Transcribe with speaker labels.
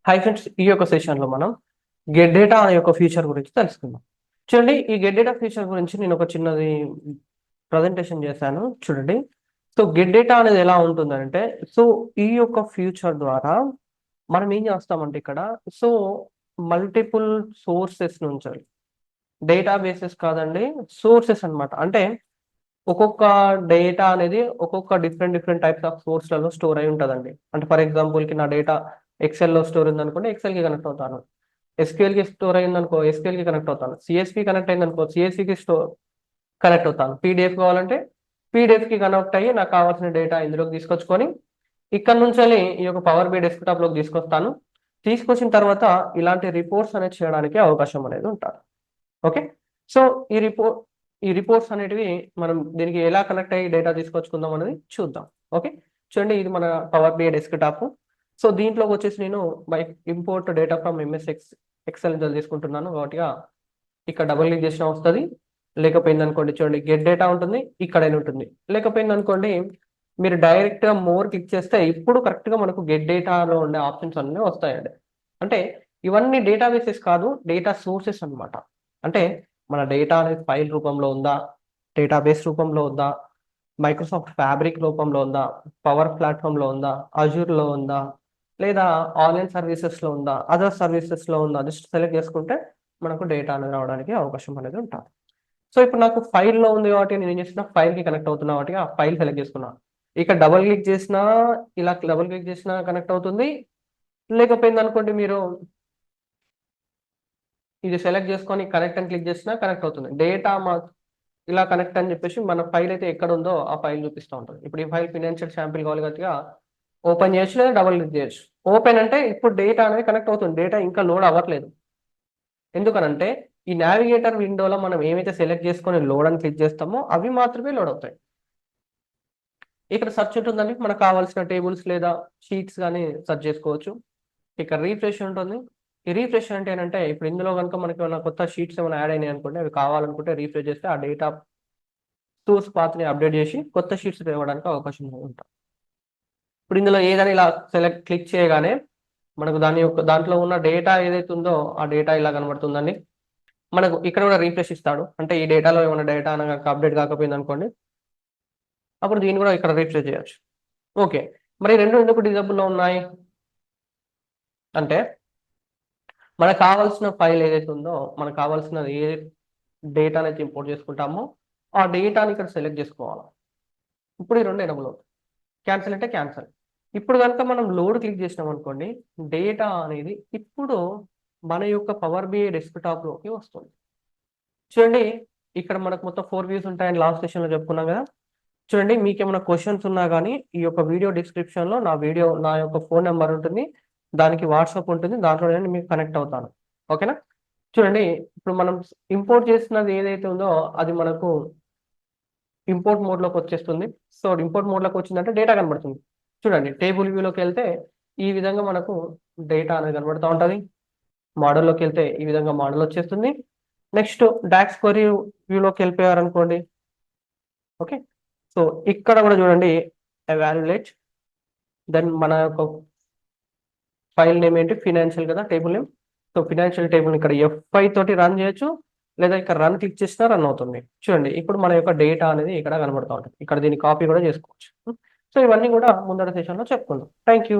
Speaker 1: Hi friends, ఈ యొక్క సెషన్లో మనం గెట్ డేటా అనే యొక్క ఫీచర్ గురించి తెలుసుకుందాం. చూడండి, ఈ గెట్ డేటా ఫీచర్ గురించి నేను ఒక చిన్నది ప్రజెంటేషన్ చేశాను చూడండి. సో గెట్ డేటా అనేది ఎలా ఉంటుందంటే, సో ఈ యొక్క ఫ్యూచర్ ద్వారా మనం ఏం చేస్తామంటే ఇక్కడ సో మల్టిపుల్ సోర్సెస్ నుంచి డేటా బేసెస్ కాదండి, సోర్సెస్ అన్నమాట. అంటే ఒక్కొక్క డేటా అనేది ఒక్కొక్క డిఫరెంట్ టైప్స్ ఆఫ్ సోర్స్లలో స్టోర్ అయి ఉంటుందండి. అంటే ఫర్ ఎగ్జాంపుల్కి నా డేటా ఎక్సెల్లో స్టోర్ ఉందనుకోండి, ఎక్సెల్కి కనెక్ట్ అవుతాను. ఎస్క్యూఎల్కి స్టోర్ అయిందనుకో, ఎస్క్యూఎల్కి కనెక్ట్ అవుతాను. సిఎస్పి కనెక్ట్ అయిందనుకో, సిఎస్సికి కనెక్ట్ అవుతాను. పీడిఎఫ్ కావాలంటే పీడిఎఫ్కి కనెక్ట్ అయ్యి నాకు కావాల్సిన డేటా ఇందులోకి తీసుకొచ్చుకొని ఇక్కడ నుంచి ఈ యొక్క పవర్ బి డెస్క్టాప్లోకి తీసుకొస్తాను. తీసుకొచ్చిన తర్వాత ఇలాంటి రిపోర్ట్స్ అనేది చేయడానికి అవకాశం అనేది ఉంటుంది. ఓకే, సో ఈ రిపోర్ట్స్ అనేటివి మనం దీనికి ఎలా కనెక్ట్ అయ్యి డేటా తీసుకొచ్చుకుందాం అనేది చూద్దాం. ఓకే, చూడండి, ఇది మన పవర్ బిఐ డెస్క్టాప్. సో దీంట్లోకి వచ్చేసి నేను by import data from Excel తీసుకుంటున్నాను. వాటిగా ఇక్కడ డబుల్ క్లిక్ చేసిన వస్తుంది. లేకపోయింది అనుకోండి, చూడండి గెట్ డేటా ఉంటుంది, ఇక్కడైనా ఉంటుంది. లేకపోయింది అనుకోండి, మీరు డైరెక్ట్గా మోర్ క్లిక్ చేస్తే ఇప్పుడు కరెక్ట్గా మనకు గెట్ డేటాలో ఉండే ఆప్షన్స్ అన్నీ వస్తాయండి. అంటే ఇవన్నీ డేటాబేసెస్ కాదు, డేటా సోర్సెస్ అన్నమాట. అంటే మన డేటా అనేది ఫైల్ రూపంలో ఉందా, డేటాబేస్ రూపంలో ఉందా, మైక్రోసాఫ్ట్ ఫ్యాబ్రిక్ రూపంలో ఉందా, పవర్ ప్లాట్ఫామ్లో ఉందా, అజూర్లో ఉందా, లేదా ఆన్లైన్ సర్వీసెస్లో ఉందా, అదర్ సర్వీసెస్లో ఉందా, జస్ట్ సెలెక్ట్ చేసుకుంటే మనకు డేటా అనేది రావడానికి అవకాశం అనేది ఉంటుంది. సో ఇప్పుడు నాకు ఫైల్లో ఉంది కాబట్టి నేను ఏం చేసిన, ఫైల్కి కనెక్ట్ అవుతున్నా కాబట్టి ఆ ఫైల్ సెలెక్ట్ చేసుకున్నా. ఇక్కడ డబుల్ క్లిక్ చేసినా, ఇలా డబుల్ క్లిక్ చేసినా కనెక్ట్ అవుతుంది. లేకపోయింది అనుకోండి, మీరు ఇది సెలెక్ట్ చేసుకొని కనెక్ట్ అని క్లిక్ చేసినా కనెక్ట్ అవుతుంది. డేటా ఇలా కనెక్ట్ అని చెప్పేసి మన ఫైల్ అయితే ఎక్కడ ఉందో ఆ ఫైల్ చూపిస్తూ ఉంటుంది. ఇప్పుడు ఈ ఫైల్ ఫినాన్షియల్ శాంపిల్ కావాలి గట్టిగా ఓపెన్ చేయొచ్చు, లేదా డబుల్ క్లిక్ చేయొచ్చు. ఓపెన్ అంటే ఇప్పుడు డేటా అనేది కనెక్ట్ అవుతుంది, డేటా ఇంకా లోడ్ అవ్వట్లేదు. ఎందుకనంటే ఈ నావిగేటర్ విండోలో మనం ఏమైతే సెలెక్ట్ చేసుకొని లోడ్ అని క్లిక్ చేస్తామో అవి మాత్రమే లోడ్ అవుతాయి. ఇక్కడ సెర్చ్ ఉంటుందండి, మనకు కావాల్సిన టేబుల్స్ లేదా షీట్స్ కానీ సెర్చ్ చేసుకోవచ్చు. ఇక్కడ రీఫ్రెష్ ఉంటుంది. ఈ రీఫ్రెష్ అంటే ఏంటంటే, ఇప్పుడు ఇందులో కనుక మనకి ఏమైనా కొత్త షీట్స్ ఏమైనా యాడ్ అయినాయి అనుకోండి, అవి కావాలనుకుంటే రీఫ్రెష్ చేస్తే ఆ డేటా సోర్స్ పాత్ని అప్డేట్ చేసి కొత్త షీట్స్ ఇవ్వడానికి అవకాశం ఉంటుంది. ఇప్పుడు ఇందులో ఏదైనా ఇలా క్లిక్ చేయగానే మనకు దాంట్లో ఉన్న డేటా ఏదైతే ఉందో ఆ డేటా ఇలా కనబడుతుందండి. మనకు ఇక్కడ కూడా రీఫ్రెష్ ఇస్తాడు, అంటే ఈ డేటాలో ఏమైనా డేటా అనగా అప్డేట్ కాకపోయింది అనుకోండి, అప్పుడు దీన్ని కూడా ఇక్కడ రీఫ్రెష్ చేయొచ్చు. ఓకే, మరి రెండు ఎందుకు డిజబుల్లో ఉన్నాయి అంటే, మనకు కావాల్సిన ఫైల్ ఏదైతే ఉందో, మనకు కావాల్సిన ఏ డేటా అయితే ఇంపోర్ట్ చేసుకుంటామో ఆ డేటాని ఇక్కడ సెలెక్ట్ చేసుకోవాలి. ఇప్పుడు ఈ రెండు ఎనబుల్ అవుతాయి. క్యాన్సిల్ అంటే క్యాన్సిల్. ఇప్పుడు కనుక మనం లోడ్ క్లిక్ చేసినాం అనుకోండి, డేటా అనేది ఇప్పుడు మన యొక్క పవర్ బిఐ డెస్క్టాప్లోకి వస్తుంది. చూడండి, ఇక్కడ మనకు మొత్తం 4 వ్యూస్ ఉంటాయని లాస్ట్ సెషన్లో చెప్పుకున్నాం కదా. చూడండి, మీకు ఏమైనా క్వశ్చన్స్ ఉన్నా కానీ ఈ యొక్క వీడియో డిస్క్రిప్షన్లో నా యొక్క ఫోన్ నెంబర్ ఉంటుంది, దానికి వాట్సాప్ ఉంటుంది, దాంట్లో నేను మీకు కనెక్ట్ అవుతాను. ఓకేనా. చూడండి, ఇప్పుడు మనం ఇంపోర్ట్ చేసినది ఏదైతే ఉందో అది మనకు ఇంపోర్ట్ మోడ్లోకి వచ్చేస్తుంది. సో ఇంపోర్ట్ మోడ్లోకి వచ్చిందంటే డేటా కనబడుతుంది. చూడండి, టేబుల్ వ్యూలోకి వెళ్తే ఈ విధంగా మనకు డేటా అనేది కనబడుతూ ఉంటుంది. మోడల్లోకి వెళ్తే ఈ విధంగా మోడల్ వచ్చేస్తుంది. నెక్స్ట్ డాక్స్ క్వరీ వ్యూలోకి వెళ్ళిపోయారనుకోండి. ఓకే, సో ఇక్కడ కూడా చూడండి, ఎవాల్యుయేట్, దెన్ మన యొక్క ఫైల్ నేమ్ ఏంటి, ఫినాన్షియల్ కదా table name. So financial table ఇక్కడ F5 తోటి రన్ చేయొచ్చు, లేదా ఇక్కడ రన్ క్లిక్ చేసినా రన్ అవుతుంది. చూడండి, ఇప్పుడు మన యొక్క డేటా అనేది ఇక్కడ కనబడుతూ ఉంటుంది. ఇక్కడ దీన్ని కాపీ కూడా చేసుకోవచ్చు. సో ఇవన్నీ కూడా ముందర సెషన్లో చెప్పుకుందాం. Thank you.